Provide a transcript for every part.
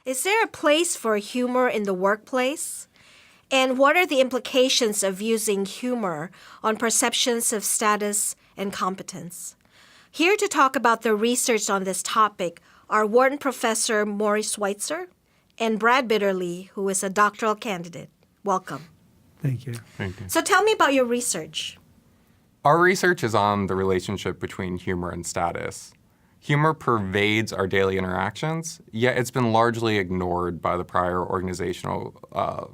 Is there a place for humor in the workplace? And what are the implications of using humor on perceptions of status and competence? Here to talk about the research on this topic are Wharton professor Maury Schweitzer and Brad Bitterly, who is a doctoral candidate. Welcome. Thank you. Thank you. So tell me about your research. Our research is on the relationship between humor and status. Humor pervades our daily interactions, yet it's been largely ignored by the prior organizational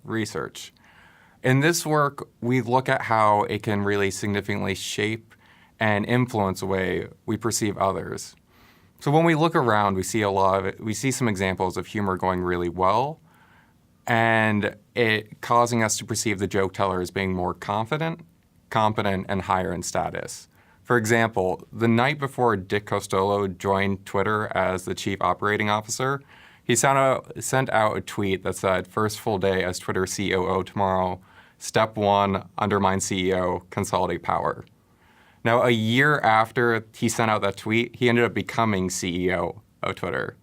research. In this work, we look at how it can really significantly shape and influence the way we perceive others. So when we look around, we see some examples of humor going really well, and it causing us to perceive the joke teller as being more confident, competent, and higher in status. For example, the night before Dick Costolo joined Twitter as the chief operating officer, he sent out a tweet that said, "First full day as Twitter COO tomorrow. Step 1, undermine CEO, consolidate power." Now, a year after he sent out that tweet, he ended up becoming CEO of Twitter.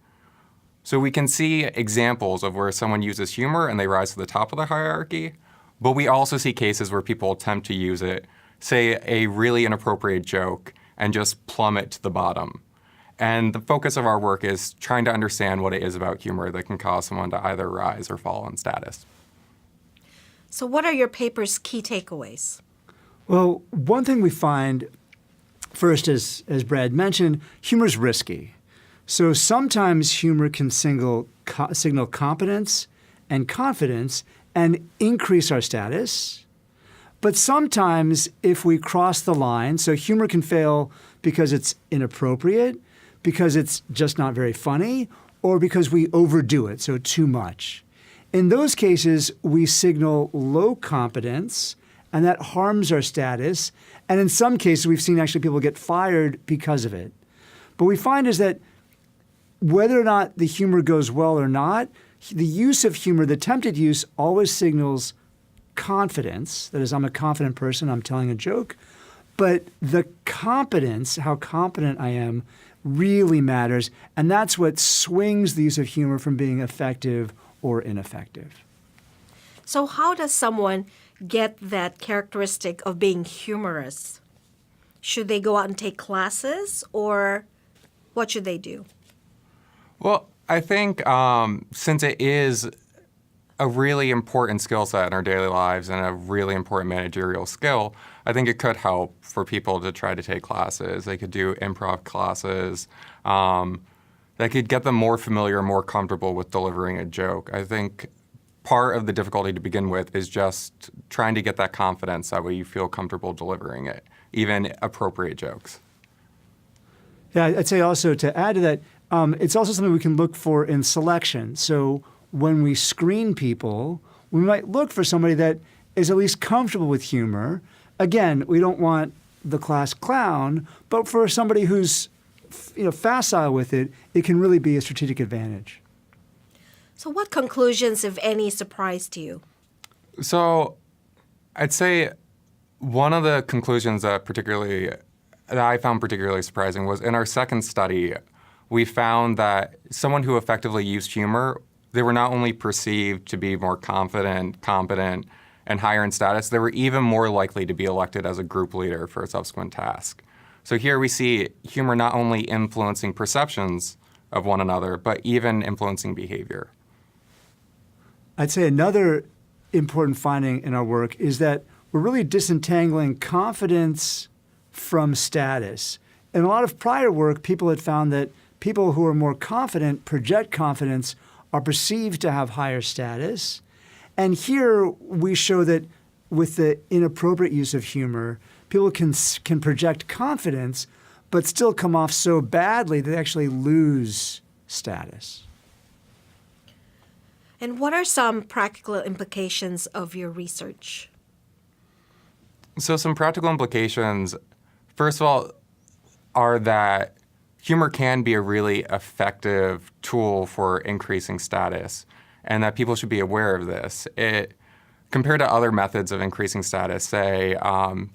So we can see examples of where someone uses humor and they rise to the top of the hierarchy, but we also see cases where people attempt to use it, say a really inappropriate joke, and just plummet to the bottom. And the focus of our work is trying to understand what it is about humor that can cause someone to either rise or fall in status. So what are your paper's key takeaways? Well, one thing we find, first, as Brad mentioned, humor is risky. So sometimes humor can signal competence and confidence and increase our status. But sometimes if we cross the line, so humor can fail because it's inappropriate, because it's just not very funny, or because we overdo it, so too much. In those cases, we signal low competence, and that harms our status. And in some cases, we've seen actually people get fired because of it. But we find is that whether or not the humor goes well or not, the use of humor, the attempted use, always signals confidence. That is, I'm a confident person, I'm telling a joke. But the competence, how competent I am, really matters. And that's what swings the use of humor from being effective or ineffective. So how does someone get that characteristic of being humorous? Should they go out and take classes, or what should they do? Well, I think since it is a really important skill set in our daily lives and a really important managerial skill, I think it could help for people to try to take classes. They could do improv classes. That could get them more familiar, more comfortable with delivering a joke. I think part of the difficulty to begin with is just trying to get that confidence. That way you feel comfortable delivering it, even appropriate jokes. Yeah, I'd say also to add to that, it's also something we can look for in selection. So when we screen people, we might look for somebody that is at least comfortable with humor. Again, we don't want the class clown, but for somebody who's facile with it, it can really be a strategic advantage. So what conclusions, if any, surprised you? So I'd say one of the conclusions that I found particularly surprising was in our second study, we found that someone who effectively used humor, they were not only perceived to be more confident, competent, and higher in status, they were even more likely to be elected as a group leader for a subsequent task. So here we see humor not only influencing perceptions of one another, but even influencing behavior. I'd say another important finding in our work is that we're really disentangling confidence from status. In a lot of prior work, people had found that people who are more confident, project confidence, are perceived to have higher status. And here we show that with the inappropriate use of humor, people can project confidence, but still come off so badly that they actually lose status. And what are some practical implications of your research? So some practical implications, first of all, are that humor can be a really effective tool for increasing status, and that people should be aware of this. Compared to other methods of increasing status, say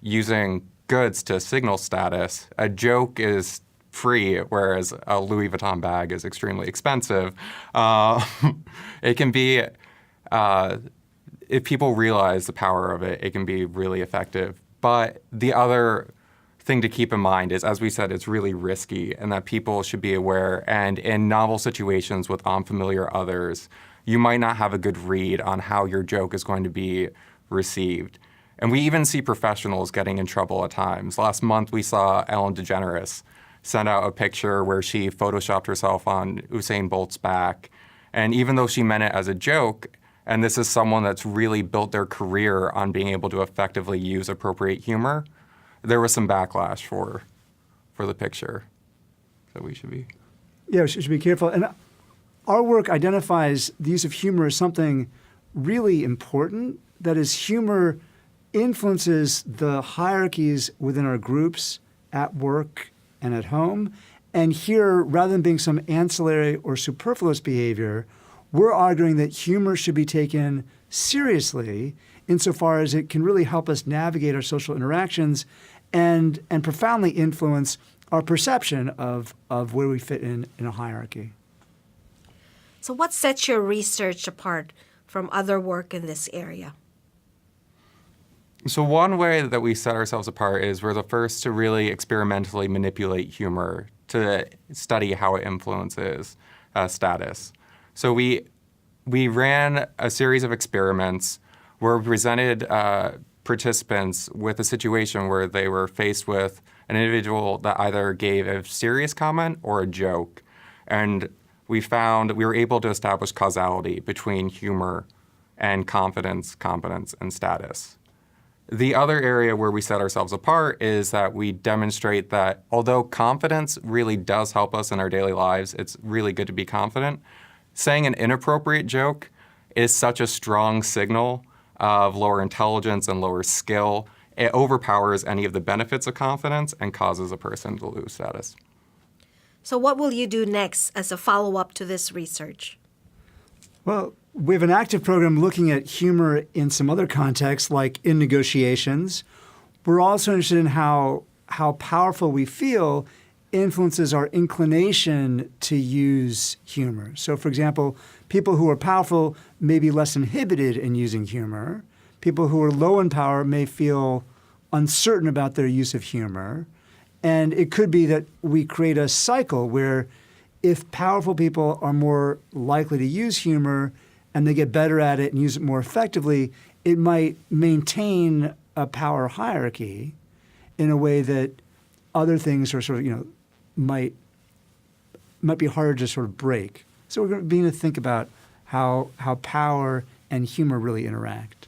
using goods to signal status, a joke is free, whereas a Louis Vuitton bag is extremely expensive. It can be, if people realize the power of it, it can be really effective. But the other thing to keep in mind is, as we said, it's really risky and that people should be aware. And in novel situations with unfamiliar others, you might not have a good read on how your joke is going to be received. And we even see professionals getting in trouble at times. Last month, we saw Ellen DeGeneres send out a picture where she photoshopped herself on Usain Bolt's back. And even though she meant it as a joke, and this is someone that's really built their career on being able to effectively use appropriate humor, there was some backlash for the picture. So we should be... Yeah, we should be careful. And our work identifies the use of humor as something really important. That is, humor influences the hierarchies within our groups at work and at home. And here, rather than being some ancillary or superfluous behavior, we're arguing that humor should be taken seriously insofar as it can really help us navigate our social interactions and profoundly influence our perception of where we fit in a hierarchy. So what sets your research apart from other work in this area? So one way that we set ourselves apart is we're the first to really experimentally manipulate humor to study how it influences status. So we ran a series of experiments where we presented participants with a situation where they were faced with an individual that either gave a serious comment or a joke. And we found we were able to establish causality between humor and confidence, competence, and status. The other area where we set ourselves apart is that we demonstrate that although confidence really does help us in our daily lives, it's really good to be confident, saying an inappropriate joke is such a strong signal of lower intelligence and lower skill. It overpowers any of the benefits of confidence and causes a person to lose status. So what will you do next as a follow-up to this research? Well, we have an active program looking at humor in some other contexts, like in negotiations. We're also interested in how powerful we feel influences our inclination to use humor. So, for example, people who are powerful may be less inhibited in using humor. People who are low in power may feel uncertain about their use of humor. And it could be that we create a cycle where if powerful people are more likely to use humor and they get better at it and use it more effectively, it might maintain a power hierarchy in a way that other things are sort of, might be harder to sort of break. So we're going to begin to think about how power and humor really interact.